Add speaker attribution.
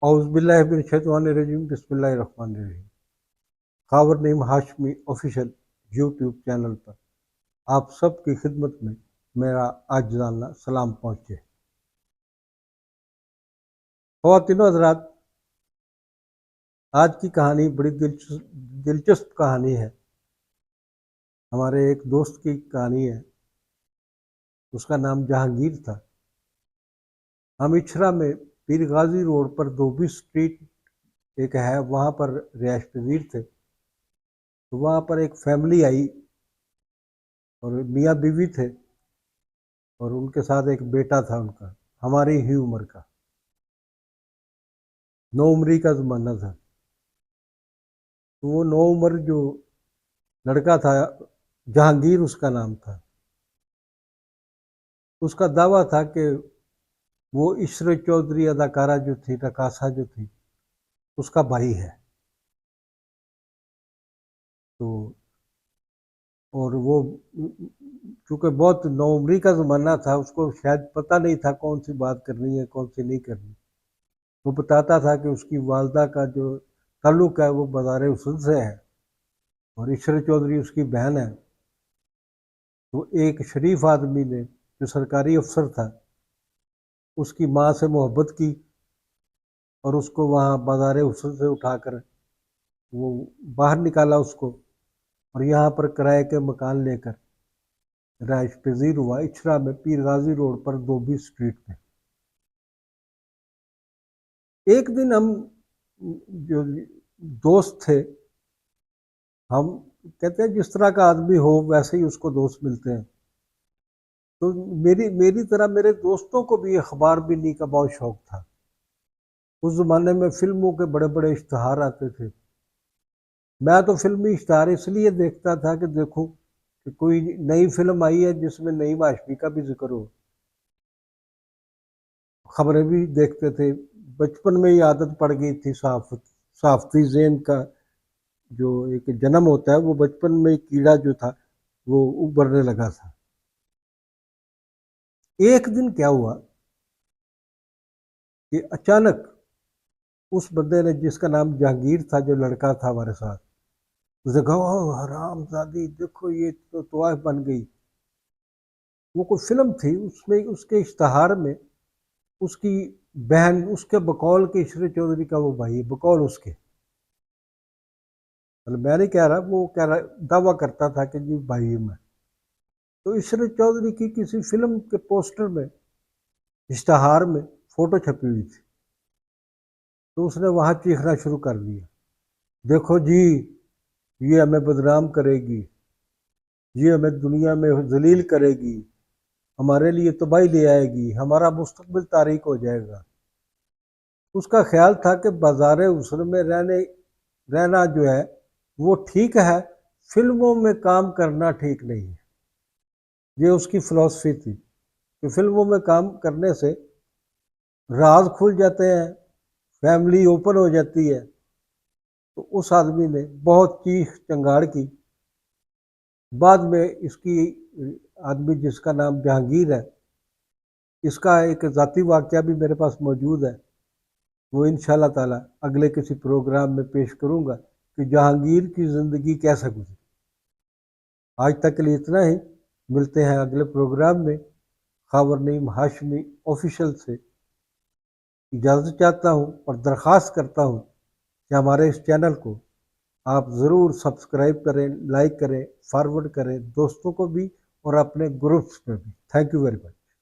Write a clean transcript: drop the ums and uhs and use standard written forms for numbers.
Speaker 1: اعوذ باللہ من الشیطان الرجیم بسم اللہ الرحمن الرحیم۔ خاور نعیم ہاشمی آفیشیل یوٹیوب چینل پر آپ سب کی خدمت میں میرا عاجزانہ سلام پہنچے۔ خواتین و حضرات، آج کی کہانی بڑی دلچسپ کہانی ہے۔ ہمارے ایک دوست کی کہانی ہے، اس کا نام جہانگیر تھا۔ ہم اچھرا میں پیر غازی روڈ پر دھوبی اسٹریٹ ایک ہے، وہاں پر رہائش پذیر تھے۔ تو وہاں پر ایک فیملی آئی اور میاں بیوی تھے اور ان کے ساتھ ایک بیٹا تھا ان کا، ہماری ہی عمر کا، نو عمری کا زمانہ تھا۔ تو وہ نو عمر جو لڑکا تھا، جہانگیر اس کا نام تھا، اس کا دعویٰ تھا کہ وہ عشرت چودھری اداکارہ جو تھی، رقاصہ جو تھی، اس کا بھائی ہے۔ تو اور وہ چونکہ بہت نو عمری کا زمانہ تھا، اس کو شاید پتہ نہیں تھا کون سی بات کرنی ہے کون سی نہیں کرنی۔ وہ بتاتا تھا کہ اس کی والدہ کا جو تعلق ہے وہ بازار اصول سے ہے اور عشرت چودھری اس کی بہن ہے۔ تو ایک شریف آدمی نے جو سرکاری افسر تھا، اس کی ماں سے محبت کی اور اس کو وہاں بازار اصول سے اٹھا کر وہ باہر نکالا اس کو، اور یہاں پر کرائے کے مکان لے کر رہائش پذیر ہوا، اچھرا میں پیر غازی روڈ پر دھوبی اسٹریٹ میں۔ ایک دن ہم جو دوست تھے، ہم کہتے ہیں جس طرح کا آدمی ہو ویسے ہی اس کو دوست ملتے ہیں۔ تو میری طرح میرے دوستوں کو بھی اخبار بینی کا بہت شوق تھا۔ اس زمانے میں فلموں کے بڑے بڑے اشتہار آتے تھے۔ میں تو فلمی اشتہار اس لیے دیکھتا تھا کہ دیکھوں کہ کوئی نئی فلم آئی ہے جس میں نعیم ہاشمی کا بھی ذکر ہو۔ خبریں بھی دیکھتے تھے۔ بچپن میں ہی عادت پڑ گئی تھی، صحافتی ذہن کا جو ایک جنم ہوتا ہے، وہ بچپن میں کیڑا جو تھا وہ ابھرنے لگا تھا۔ ایک دن کیا ہوا کہ اچانک اس بندے نے، جس کا نام جہانگیر تھا، جو لڑکا تھا ہمارے ساتھ، اس نے کہا حرام زادی دیکھو یہ تو طوائف بن گئی۔ وہ کوئی فلم تھی، اس میں اس کے اشتہار میں اس کی بہن، اس کے بقول کے عشرت چودھری کا وہ بھائی، بقول اس کے، میں نہیں کہہ رہا، وہ کہہ رہا، دعویٰ کرتا تھا کہ جی بھائی میں۔ تو عشرت چودھری کی کسی فلم کے پوسٹر میں، اشتہار میں فوٹو چھپی ہوئی تھی۔ تو اس نے وہاں چیخنا شروع کر دیا، دیکھو جی یہ ہمیں بدنام کرے گی، یہ ہمیں دنیا میں ذلیل کرے گی، ہمارے لیے تباہی لے آئے گی، ہمارا مستقبل تاریک ہو جائے گا۔ اس کا خیال تھا کہ بازار اصول میں رہنا جو ہے وہ ٹھیک ہے، فلموں میں کام کرنا ٹھیک نہیں ہے۔ یہ اس کی فلسفی تھی کہ فلموں میں کام کرنے سے راز کھل جاتے ہیں، فیملی اوپن ہو جاتی ہے۔ تو اس آدمی نے بہت چیخ چنگاڑ کی۔ بعد میں اس کی آدمی جس کا نام جہانگیر ہے، اس کا ایک ذاتی واقعہ بھی میرے پاس موجود ہے، وہ انشاءاللہ تعالی اگلے کسی پروگرام میں پیش کروں گا کہ جہانگیر کی زندگی کیسے گزری۔ آج تک کے لیے اتنا ہی، ملتے ہیں اگلے پروگرام میں۔ خاور نعیم ہاشمی آفیشیل سے اجازت چاہتا ہوں اور درخواست کرتا ہوں کہ ہمارے اس چینل کو آپ ضرور سبسکرائب کریں، لائک کریں، فارورڈ کریں دوستوں کو بھی اور اپنے گروپس میں بھی۔ Thank you very much.